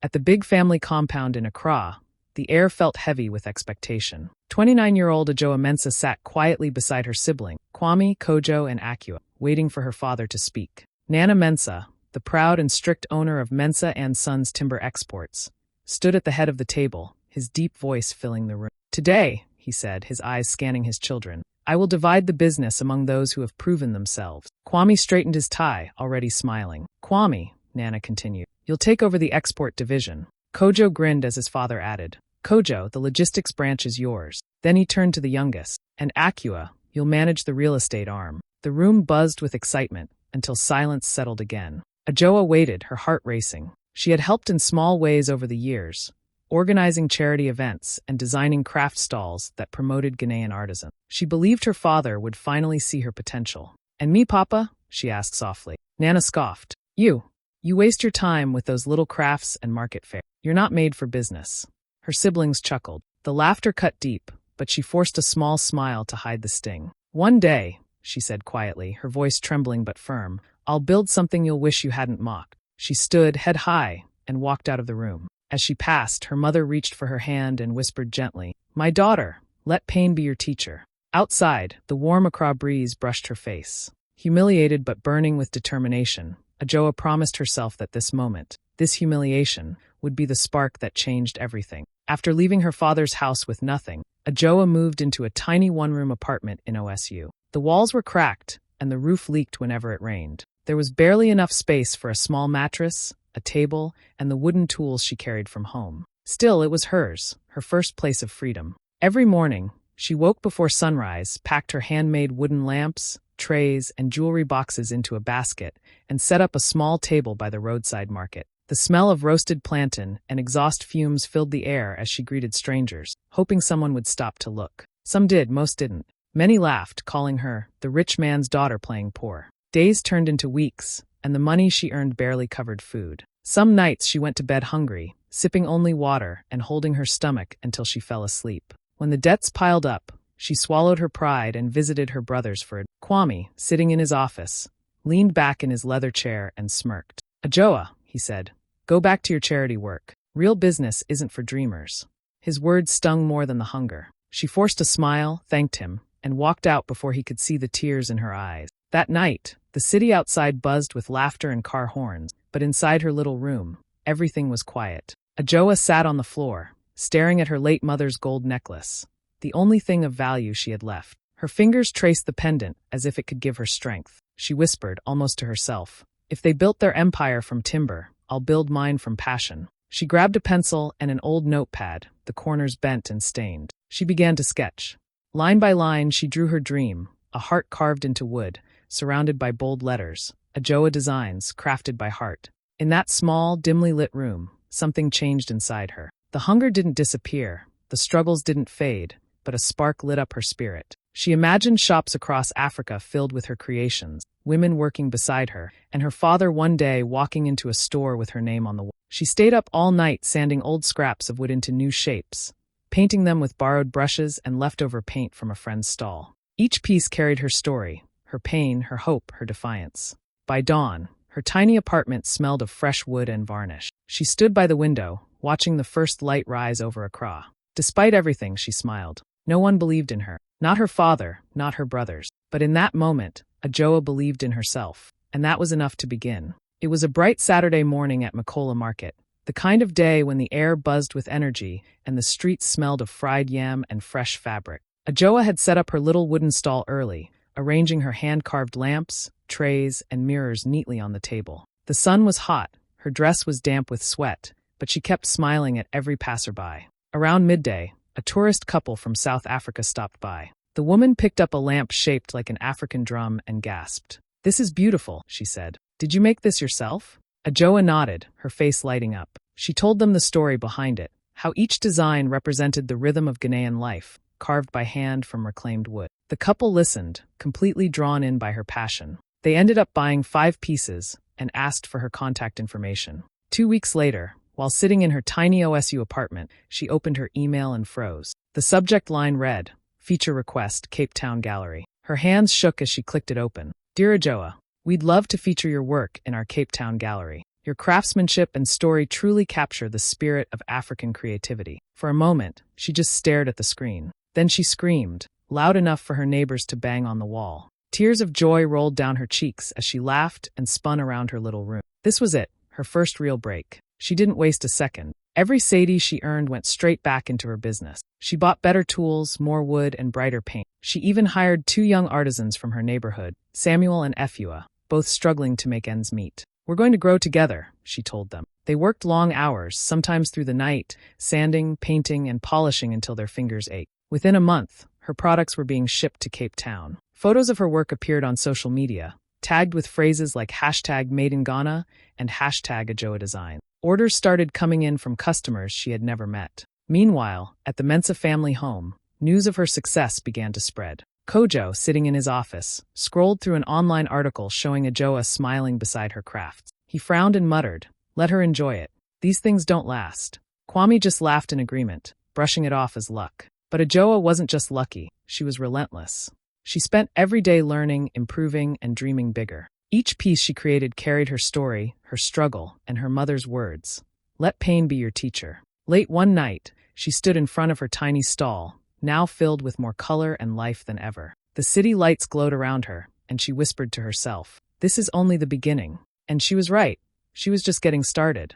At the big family compound in Accra, the air felt heavy with expectation. 29-year-old Ajoa Mensah sat quietly beside her sibling, Kwame, Kojo, and Akua, waiting for her father to speak. Nana Mensah, the proud and strict owner of Mensah and Sons Timber Exports, stood at the head of the table, his deep voice filling the room. "Today," he said, his eyes scanning his children, "I will divide the business among those who have proven themselves." Kwame straightened his tie, already smiling. "Kwame," Nana continued, "you'll take over the export division." Kojo grinned as his father added, "Kojo, the logistics branch is yours." Then he turned to the youngest, "And Akua, you'll manage the real estate arm." The room buzzed with excitement, until silence settled again. Ajoa waited, her heart racing. She had helped in small ways over the years, organizing charity events and designing craft stalls that promoted Ghanaian artisans. She believed her father would finally see her potential. "And me, Papa?" she asked softly. Nana scoffed. You waste your time with those little crafts and market fairs. You're not made for business." Her siblings chuckled. The laughter cut deep, but she forced a small smile to hide the sting. "One day," she said quietly, her voice trembling but firm, "I'll build something you'll wish you hadn't mocked." She stood, head high, and walked out of the room. As she passed, her mother reached for her hand and whispered gently, "My daughter, let pain be your teacher." Outside, the warm Accra breeze brushed her face. Humiliated but burning with determination, Ajoa promised herself that this moment, this humiliation, would be the spark that changed everything. After leaving her father's house with nothing, Ajoa moved into a tiny one-room apartment in OSU. The walls were cracked, and the roof leaked whenever it rained. There was barely enough space for a small mattress, a table, and the wooden tools she carried from home. Still, it was hers, her first place of freedom. Every morning, she woke before sunrise, packed her handmade wooden lamps, trays, and jewelry boxes into a basket, and set up a small table by the roadside market. The smell of roasted plantain and exhaust fumes filled the air as she greeted strangers, hoping someone would stop to look. Some did, most didn't. Many laughed, calling her the rich man's daughter playing poor. Days turned into weeks, and the money she earned barely covered food. Some nights she went to bed hungry, sipping only water and holding her stomach until she fell asleep. When the debts piled up, she swallowed her pride and visited her brothers for it. Kwame, sitting in his office, leaned back in his leather chair and smirked. "Ajoa," he said, "go back to your charity work. Real business isn't for dreamers." His words stung more than the hunger. She forced a smile, thanked him, and walked out before he could see the tears in her eyes. That night, the city outside buzzed with laughter and car horns, but inside her little room, everything was quiet. Ajoa sat on the floor, staring at her late mother's gold necklace, the only thing of value she had left. Her fingers traced the pendant as if it could give her strength. She whispered, almost to herself, "If they built their empire from timber, I'll build mine from passion." She grabbed a pencil and an old notepad, the corners bent and stained. She began to sketch. Line by line, she drew her dream, a heart carved into wood, surrounded by bold letters, Ajoa designs crafted by heart. In that small, dimly lit room, something changed inside her. The hunger didn't disappear, the struggles didn't fade, but a spark lit up her spirit. She imagined shops across Africa filled with her creations, women working beside her, and her father one day walking into a store with her name on the wall. She stayed up all night sanding old scraps of wood into new shapes, painting them with borrowed brushes and leftover paint from a friend's stall. Each piece carried her story, her pain, her hope, her defiance. By dawn, her tiny apartment smelled of fresh wood and varnish. She stood by the window, watching the first light rise over Accra. Despite everything, she smiled. No one believed in her. Not her father, not her brothers. But in that moment, Ajoa believed in herself. And that was enough to begin. It was a bright Saturday morning at Makola Market, the kind of day when the air buzzed with energy and the streets smelled of fried yam and fresh fabric. Ajoa had set up her little wooden stall early, arranging her hand-carved lamps, trays, and mirrors neatly on the table. The sun was hot, her dress was damp with sweat, but she kept smiling at every passerby. Around midday, a tourist couple from South Africa stopped by. The woman picked up a lamp shaped like an African drum and gasped. "This is beautiful," she said. "Did you make this yourself?" Ajoa nodded, her face lighting up. She told them the story behind it, how each design represented the rhythm of Ghanaian life, carved by hand from reclaimed wood. The couple listened, completely drawn in by her passion. They ended up buying 5 pieces and asked for her contact information. 2 weeks later, while sitting in her tiny OSU apartment, she opened her email and froze. The subject line read, "Feature request, Cape Town Gallery." Her hands shook as she clicked it open. "Dear Ajoa, we'd love to feature your work in our Cape Town Gallery. Your craftsmanship and story truly capture the spirit of African creativity. For a moment, she just stared at the screen. Then she screamed, loud enough for her neighbors to bang on the wall. Tears of joy rolled down her cheeks as she laughed and spun around her little room. This was it, her first real break. She didn't waste a second. Every sadie she earned went straight back into her business. She bought better tools, more wood, and brighter paint. She even hired 2 young artisans from her neighborhood, Samuel and Efua, both struggling to make ends meet. "We're going to grow together," she told them. They worked long hours, sometimes through the night, sanding, painting, and polishing until their fingers ached. Within a month, her products were being shipped to Cape Town. Photos of her work appeared on social media, tagged with phrases like #MadeInGhana and #AjoaDesign. Orders started coming in from customers she had never met. Meanwhile, at the Mensah family home, news of her success began to spread. Kojo, sitting in his office, scrolled through an online article showing Ajoa smiling beside her crafts. He frowned and muttered, "Let her enjoy it. These things don't last." Kwame just laughed in agreement, brushing it off as luck. But Ajoa wasn't just lucky, she was relentless. She spent every day learning, improving, and dreaming bigger. Each piece she created carried her story, her struggle, and her mother's words. Let pain be your teacher. Late one night, she stood in front of her tiny stall, now filled with more color and life than ever. The city lights glowed around her, and she whispered to herself, "This is only the beginning." And she was right. She was just getting started.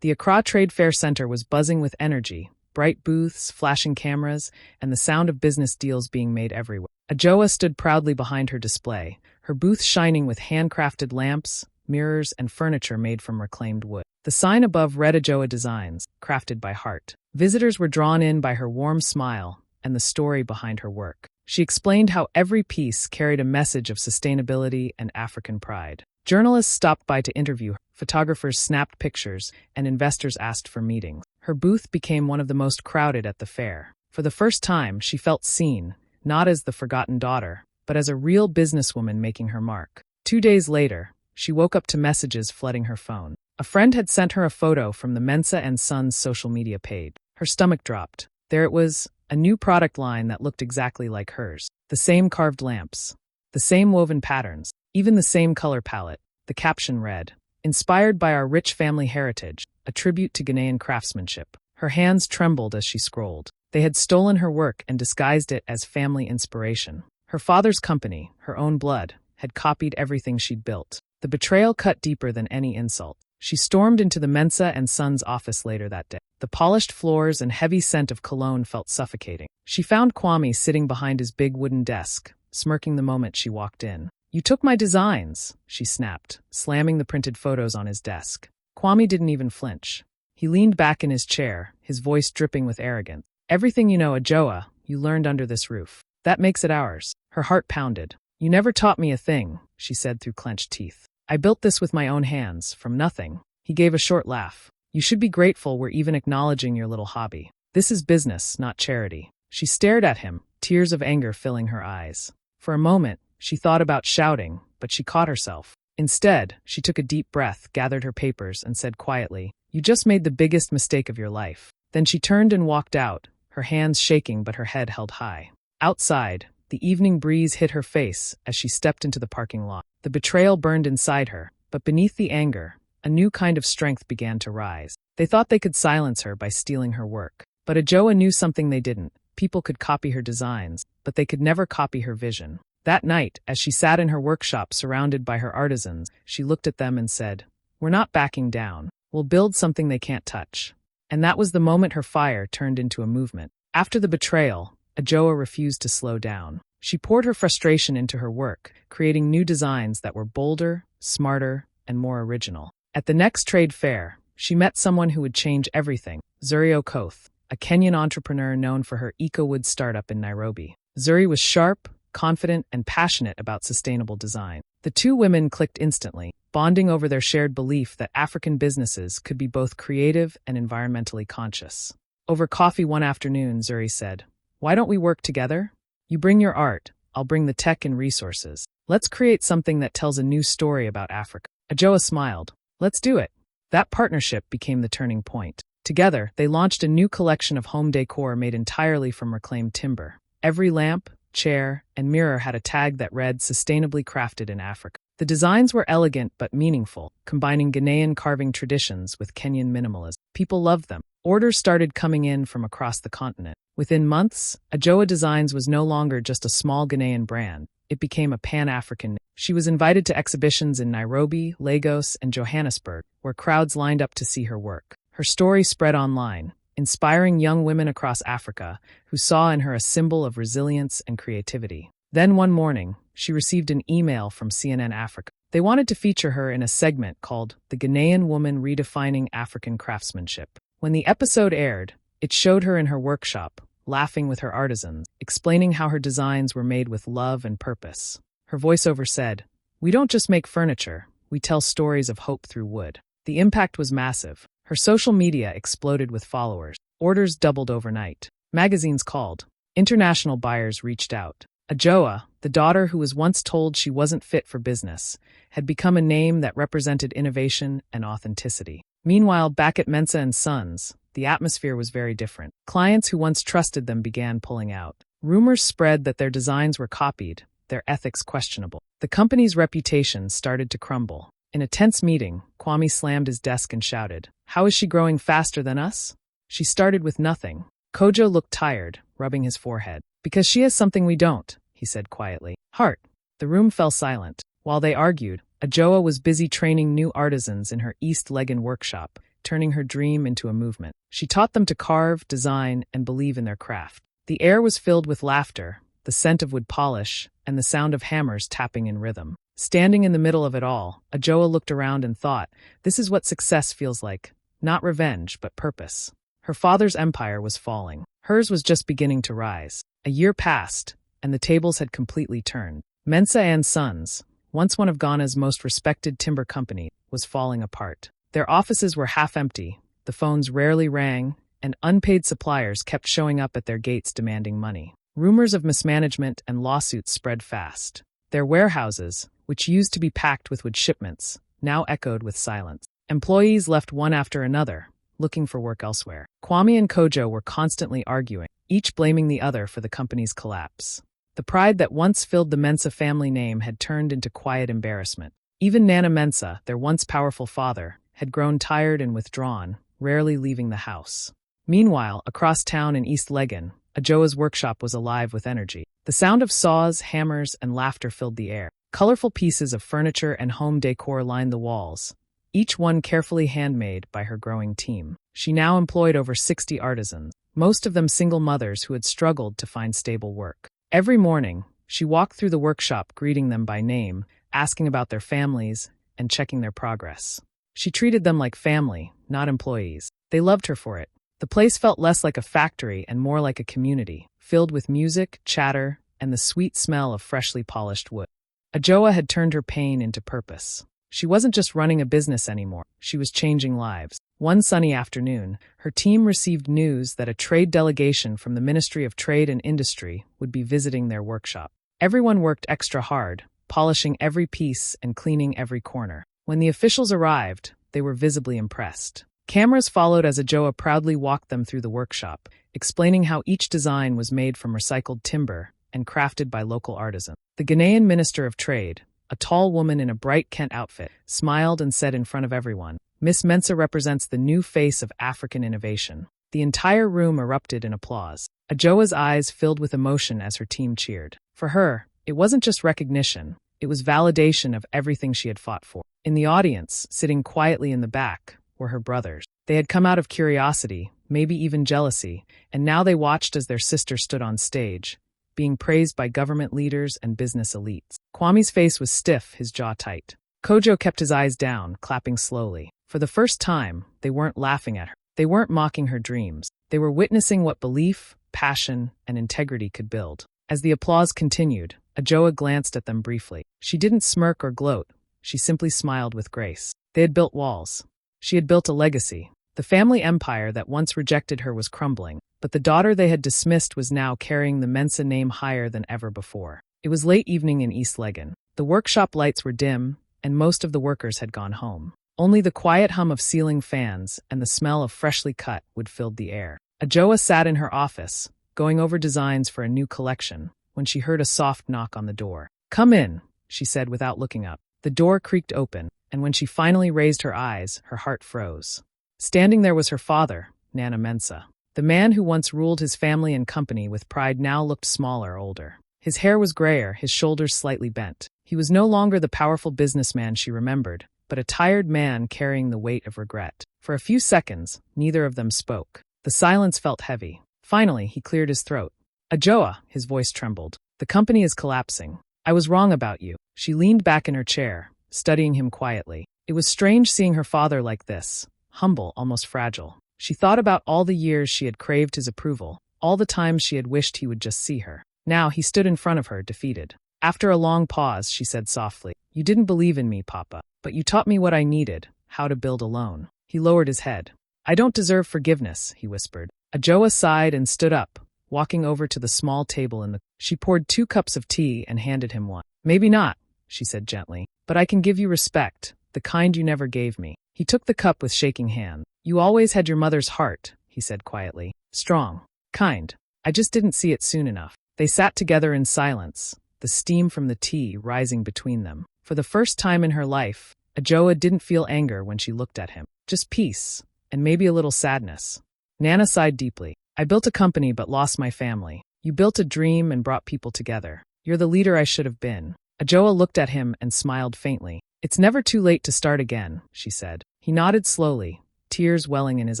The Accra Trade Fair Center was buzzing with energy, bright booths, flashing cameras, and the sound of business deals being made everywhere. Ajoa stood proudly behind her display, her booth shining with handcrafted lamps, mirrors, and furniture made from reclaimed wood. The sign above read Ajoa Designs, crafted by heart. Visitors were drawn in by her warm smile and the story behind her work. She explained how every piece carried a message of sustainability and African pride. Journalists stopped by to interview her, photographers snapped pictures, and investors asked for meetings. Her booth became one of the most crowded at the fair. For the first time, she felt seen, not as the forgotten daughter, but as a real businesswoman making her mark. 2 days later, she woke up to messages flooding her phone. A friend had sent her a photo from the Mensah and Sons social media page. Her stomach dropped. There it was, a new product line that looked exactly like hers. The same carved lamps, the same woven patterns, even the same color palette. The caption read, "Inspired by our rich family heritage, a tribute to Ghanaian craftsmanship." Her hands trembled as she scrolled. They had stolen her work and disguised it as family inspiration. Her father's company, her own blood, had copied everything she'd built. The betrayal cut deeper than any insult. She stormed into the Mensah and Sons office later that day. The polished floors and heavy scent of cologne felt suffocating. She found Kwame sitting behind his big wooden desk, smirking the moment she walked in. "You took my designs," she snapped, slamming the printed photos on his desk. Kwame didn't even flinch. He leaned back in his chair, his voice dripping with arrogance. "Everything you know, Ajoa, you learned under this roof. That makes it ours." Her heart pounded. "You never taught me a thing," she said through clenched teeth. "I built this with my own hands, from nothing." He gave a short laugh. "You should be grateful we're even acknowledging your little hobby. This is business, not charity." She stared at him, tears of anger filling her eyes. For a moment, she thought about shouting, but she caught herself. Instead, she took a deep breath, gathered her papers, and said quietly, "You just made the biggest mistake of your life." Then she turned and walked out, her hands shaking but her head held high. Outside, the evening breeze hit her face as she stepped into the parking lot. The betrayal burned inside her, but beneath the anger, a new kind of strength began to rise. They thought they could silence her by stealing her work. But Ajoa knew something they didn't. People could copy her designs, but they could never copy her vision. That night, as she sat in her workshop surrounded by her artisans, she looked at them and said, "We're not backing down. We'll build something they can't touch." And that was the moment her fire turned into a movement. After the betrayal, Ajoa refused to slow down. She poured her frustration into her work, creating new designs that were bolder, smarter, and more original. At the next trade fair, she met someone who would change everything, Zuri Okoth, a Kenyan entrepreneur known for her eco-wood startup in Nairobi. Zuri was sharp, confident, and passionate about sustainable design. The two women clicked instantly, bonding over their shared belief that African businesses could be both creative and environmentally conscious. Over coffee one afternoon, Zuri said, "Why don't we work together? You bring your art, I'll bring the tech and resources. Let's create something that tells a new story about Africa." Ajoa smiled. "Let's do it." That partnership became the turning point. Together, they launched a new collection of home decor made entirely from reclaimed timber. Every lamp, chair, and mirror had a tag that read "Sustainably Crafted in Africa." The designs were elegant but meaningful, combining Ghanaian carving traditions with Kenyan minimalism. People loved them. Orders started coming in from across the continent. Within months, Ajoa Designs was no longer just a small Ghanaian brand. It became a Pan-African. She was invited to exhibitions in Nairobi, Lagos, and Johannesburg, where crowds lined up to see her work. Her story spread online, inspiring young women across Africa who saw in her a symbol of resilience and creativity. Then one morning, she received an email from CNN Africa. They wanted to feature her in a segment called The Ghanaian Woman Redefining African Craftsmanship. When the episode aired, it showed her in her workshop, laughing with her artisans, explaining how her designs were made with love and purpose. Her voiceover said, "We don't just make furniture, we tell stories of hope through wood." The impact was massive. Her social media exploded with followers. Orders doubled overnight. Magazines called. International buyers reached out. Ajoa, the daughter who was once told she wasn't fit for business, had become a name that represented innovation and authenticity. Meanwhile, back at Mensa and Sons, the atmosphere was very different. Clients who once trusted them began pulling out. Rumors spread that their designs were copied, their ethics questionable. The company's reputation started to crumble. In a tense meeting, Kwame slammed his desk and shouted, "How is she growing faster than us? She started with nothing." Kojo looked tired, rubbing his forehead. "Because she has something we don't," he said quietly. "Heart." The room fell silent. While they argued, Ajoa was busy training new artisans in her East Legon workshop, turning her dream into a movement. She taught them to carve, design, and believe in their craft. The air was filled with laughter, the scent of wood polish, and the sound of hammers tapping in rhythm. Standing in the middle of it all, Ajoa looked around and thought, this is what success feels like. Not revenge, but purpose. Her father's empire was falling. Hers was just beginning to rise. A year passed, and the tables had completely turned. Mensa and Sons, once one of Ghana's most respected timber company, was falling apart. Their offices were half empty, the phones rarely rang, and unpaid suppliers kept showing up at their gates demanding money. Rumors of mismanagement and lawsuits spread fast. Their warehouses, which used to be packed with wood shipments, now echoed with silence. Employees left one after another, looking for work elsewhere. Kwame and Kojo were constantly arguing, each blaming the other for the company's collapse. The pride that once filled the Mensa family name had turned into quiet embarrassment. Even Nana Mensa, their once powerful father, had grown tired and withdrawn, rarely leaving the house. Meanwhile, across town in East Legon, Ajoa's workshop was alive with energy. The sound of saws, hammers, and laughter filled the air. Colorful pieces of furniture and home decor lined the walls, each one carefully handmade by her growing team. She now employed over 60 artisans, most of them single mothers who had struggled to find stable work. Every morning, she walked through the workshop greeting them by name, asking about their families, and checking their progress. She treated them like family, not employees. They loved her for it. The place felt less like a factory and more like a community, filled with music, chatter, and the sweet smell of freshly polished wood. Ajoa had turned her pain into purpose. She wasn't just running a business anymore, she was changing lives. One sunny afternoon, her team received news that a trade delegation from the Ministry of Trade and Industry would be visiting their workshop. Everyone worked extra hard, polishing every piece and cleaning every corner. When the officials arrived, they were visibly impressed. Cameras followed as Ajoa proudly walked them through the workshop, explaining how each design was made from recycled timber and crafted by local artisans. The Ghanaian Minister of Trade, a tall woman in a bright Kent outfit, smiled and said in front of everyone, "Miss Mensa represents the new face of African innovation." The entire room erupted in applause. Ajoa's eyes filled with emotion as her team cheered. For her, it wasn't just recognition, it was validation of everything she had fought for. In the audience, sitting quietly in the back, were her brothers. They had come out of curiosity, maybe even jealousy, and now they watched as their sister stood on stage, being praised by government leaders and business elites. Kwame's face was stiff, his jaw tight. Kojo kept his eyes down, clapping slowly. For the first time, they weren't laughing at her. They weren't mocking her dreams. They were witnessing what belief, passion, and integrity could build. As the applause continued, Ajoa glanced at them briefly. She didn't smirk or gloat. She simply smiled with grace. They had built walls. She had built a legacy. The family empire that once rejected her was crumbling, but the daughter they had dismissed was now carrying the Mensa name higher than ever before. It was late evening in East Legon. The workshop lights were dim, and most of the workers had gone home. Only the quiet hum of ceiling fans and the smell of freshly cut wood filled the air. Ajoa sat in her office, going over designs for a new collection, when she heard a soft knock on the door. "Come in," she said without looking up. The door creaked open, and when she finally raised her eyes, her heart froze. Standing there was her father, Me&Said. The man who once ruled his family and company with pride now looked smaller, older. His hair was grayer, his shoulders slightly bent. He was no longer the powerful businessman she remembered, but a tired man carrying the weight of regret. For a few seconds, neither of them spoke. The silence felt heavy. Finally, he cleared his throat. "Ajoa," his voice trembled. "The company is collapsing. I was wrong about you." She leaned back in her chair, studying him quietly. It was strange seeing her father like this, humble, almost fragile. She thought about all the years she had craved his approval, all the times she had wished he would just see her. Now he stood in front of her, defeated. After a long pause, she said softly, "You didn't believe in me, Papa, but you taught me what I needed, how to build alone." He lowered his head. "I don't deserve forgiveness," he whispered. Ajoa sighed and stood up, walking over to the small table in the... She poured 2 cups of tea and handed him one. "Maybe not," she said gently, "but I can give you respect, the kind you never gave me." He took the cup with shaking hand. "You always had your mother's heart," he said quietly. "Strong, kind. I just didn't see it soon enough." They sat together in silence, the steam from the tea rising between them. For the first time in her life, Ajoa didn't feel anger when she looked at him. Just peace, and maybe a little sadness. Nana sighed deeply. "I built a company but lost my family. You built a dream and brought people together. You're the leader I should have been." Ajoa looked at him and smiled faintly. "It's never too late to start again," she said. He nodded slowly, tears welling in his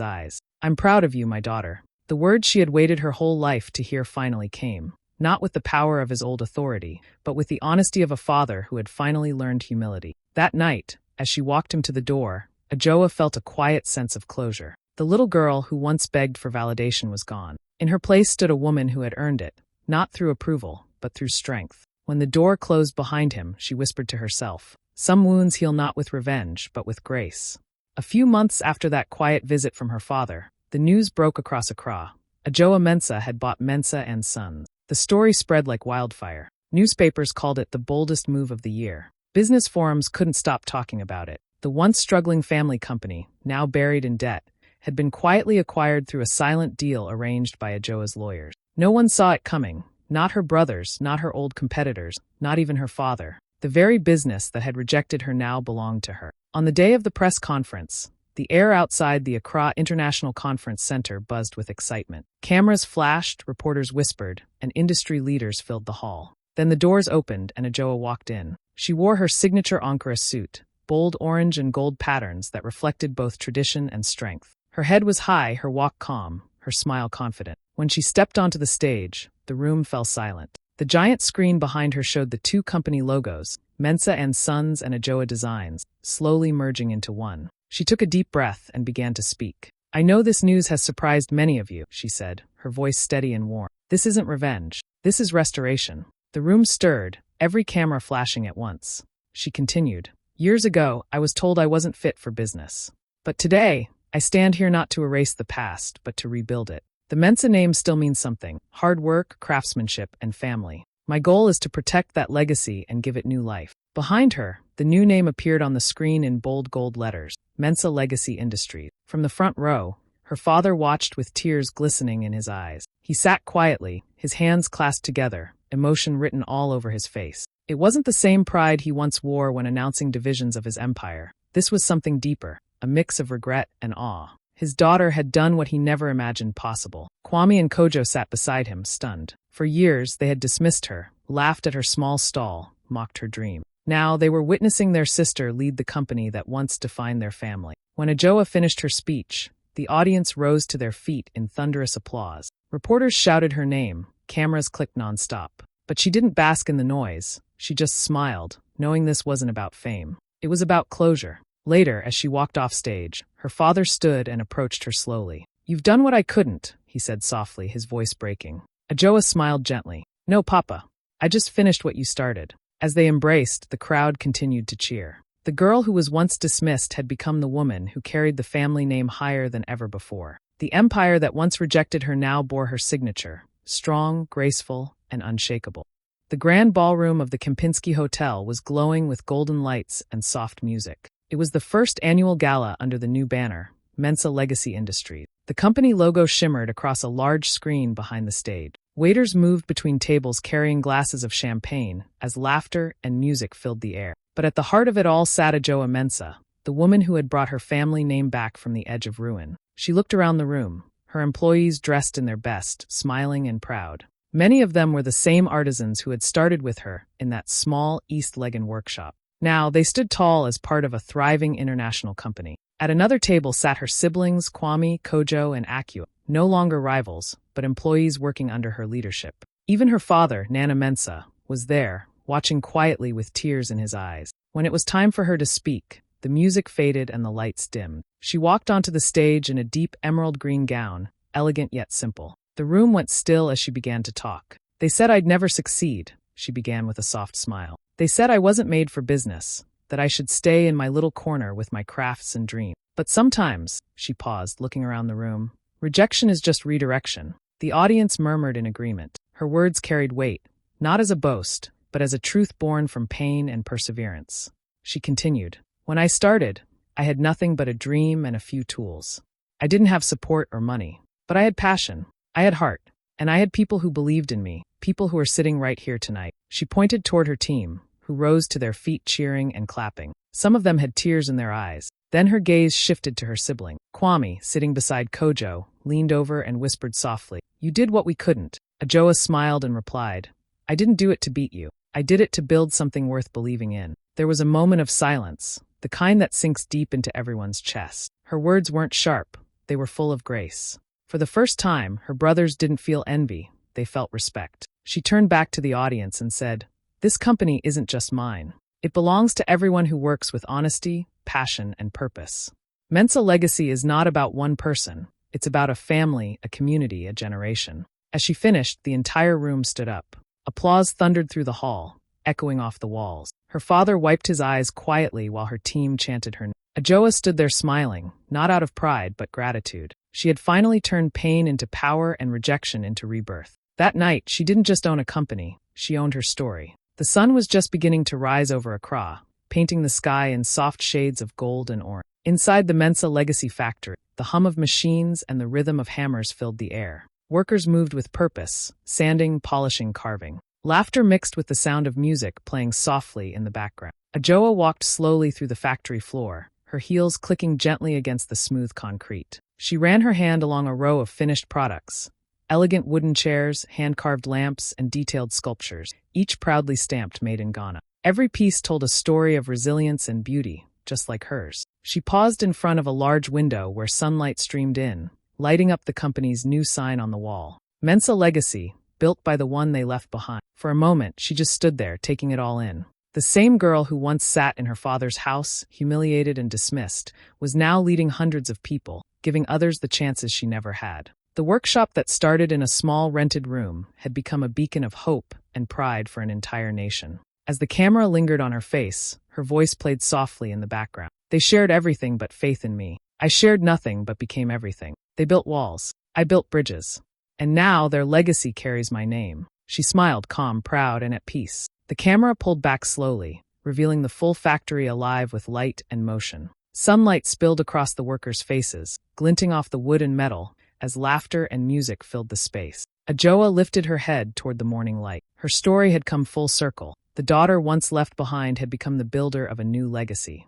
eyes. "I'm proud of you, my daughter." The words she had waited her whole life to hear finally came, not with the power of his old authority, but with the honesty of a father who had finally learned humility. That night, as she walked him to the door, Ajoa felt a quiet sense of closure. The little girl who once begged for validation was gone. In her place stood a woman who had earned it, not through approval, but through strength. When the door closed behind him, she whispered to herself, "Some wounds heal not with revenge, but with grace." A few months after that quiet visit from her father, the news broke across Accra. Me&Said had bought Me&Said & Sons. The story spread like wildfire. Newspapers called it the boldest move of the year. Business forums couldn't stop talking about it. The once struggling family company, now buried in debt, had been quietly acquired through a silent deal arranged by Ajoa's lawyers. No one saw it coming, not her brothers, not her old competitors, not even her father. The very business that had rejected her now belonged to her. On the day of the press conference, the air outside the Accra International Conference Center buzzed with excitement. Cameras flashed, reporters whispered, and industry leaders filled the hall. Then the doors opened and Ajoa walked in. She wore her signature Ankara suit, bold orange and gold patterns that reflected both tradition and strength. Her head was high, her walk calm, her smile confident. When she stepped onto the stage, the room fell silent. The giant screen behind her showed the 2 company logos, Me&Said & Sons and Ajoa Designs, slowly merging into one. She took a deep breath and began to speak. "I know this news has surprised many of you," she said, her voice steady and warm. "This isn't revenge. This is restoration." The room stirred, every camera flashing at once. She continued, "Years ago, I was told I wasn't fit for business. But today, I stand here not to erase the past, but to rebuild it. The Me&Said name still means something: hard work, craftsmanship, and family. My goal is to protect that legacy and give it new life." Behind her, the new name appeared on the screen in bold gold letters, Me&Said Legacy Industries. From the front row, her father watched with tears glistening in his eyes. He sat quietly, his hands clasped together, emotion written all over his face. It wasn't the same pride he once wore when announcing divisions of his empire. This was something deeper, a mix of regret and awe. His daughter had done what he never imagined possible. Kwame and Kojo sat beside him, stunned. For years, they had dismissed her, laughed at her small stall, mocked her dream. Now they were witnessing their sister lead the company that once defined their family. When Ajoa finished her speech, the audience rose to their feet in thunderous applause. Reporters shouted her name, cameras clicked nonstop. But she didn't bask in the noise, she just smiled, knowing this wasn't about fame. It was about closure. Later, as she walked off stage, her father stood and approached her slowly. "You've done what I couldn't," he said softly, his voice breaking. Ajoa smiled gently. "No, Papa. I just finished what you started." As they embraced, the crowd continued to cheer. The girl who was once dismissed had become the woman who carried the family name higher than ever before. The empire that once rejected her now bore her signature, strong, graceful, and unshakable. The grand ballroom of the Kempinski Hotel was glowing with golden lights and soft music. It was the first annual gala under the new banner, Me&Said Legacy Industries. The company logo shimmered across a large screen behind the stage. Waiters moved between tables carrying glasses of champagne as laughter and music filled the air. But at the heart of it all sat Ajoa Mensa, the woman who had brought her family name back from the edge of ruin. She looked around the room, her employees dressed in their best, smiling and proud. Many of them were the same artisans who had started with her in that small East Legan workshop. Now, they stood tall as part of a thriving international company. At another table sat her siblings, Kwame, Kojo, and Akua, no longer rivals, but employees working under her leadership. Even her father, Nana Mensa, was there, watching quietly with tears in his eyes. When it was time for her to speak, the music faded and the lights dimmed. She walked onto the stage in a deep emerald green gown, elegant yet simple. The room went still as she began to talk. "They said I'd never succeed," she began with a soft smile. "They said I wasn't made for business, that I should stay in my little corner with my crafts and dreams. But sometimes," she paused, looking around the room, "rejection is just redirection." The audience murmured in agreement. Her words carried weight, not as a boast, but as a truth born from pain and perseverance. She continued, "When I started, I had nothing but a dream and a few tools. I didn't have support or money, but I had passion, I had heart, and I had people who believed in me, people who are sitting right here tonight." She pointed toward her team, who rose to their feet cheering and clapping. Some of them had tears in their eyes. Then her gaze shifted to her sibling. Kwame, sitting beside Kojo, leaned over and whispered softly, "You did what we couldn't." Ajoa smiled and replied, "I didn't do it to beat you. I did it to build something worth believing in." There was a moment of silence, the kind that sinks deep into everyone's chest. Her words weren't sharp, they were full of grace. For the first time, her brothers didn't feel envy, they felt respect. She turned back to the audience and said, "This company isn't just mine. It belongs to everyone who works with honesty, passion, and purpose." Mensa legacy is not about one person, it's about a family, a community, a generation. As she finished, the entire room stood up. Applause thundered through the hall, echoing off the walls. Her father wiped his eyes quietly while her team chanted her name. Ajoa stood there smiling, not out of pride but gratitude. She had finally turned pain into power and rejection into rebirth. That night, she didn't just own a company, she owned her story. The sun was just beginning to rise over Accra, painting the sky in soft shades of gold and orange. Inside the Mensa Legacy factory, the hum of machines and the rhythm of hammers filled the air. Workers moved with purpose, sanding, polishing, carving. Laughter mixed with the sound of music playing softly in the background. Ajoa walked slowly through the factory floor, her heels clicking gently against the smooth concrete. She ran her hand along a row of finished products. Elegant wooden chairs, hand-carved lamps, and detailed sculptures, each proudly stamped made in Ghana. Every piece told a story of resilience and beauty, just like hers. She paused in front of a large window where sunlight streamed in, lighting up the company's new sign on the wall. Mensa Legacy, built by the one they left behind. For a moment, she just stood there, taking it all in. The same girl who once sat in her father's house, humiliated and dismissed, was now leading hundreds of people, giving others the chances she never had. The workshop that started in a small rented room had become a beacon of hope and pride for an entire nation. As the camera lingered on her face, her voice played softly in the background. "They shared everything but faith in me. I shared nothing but became everything. They built walls. I built bridges. And now their legacy carries my name." She smiled, calm, proud, and at peace. The camera pulled back slowly, revealing the full factory alive with light and motion. Sunlight spilled across the workers' faces, glinting off the wood and metal, as laughter and music filled the space. Ajoa lifted her head toward the morning light. Her story had come full circle. The daughter once left behind had become the builder of a new legacy.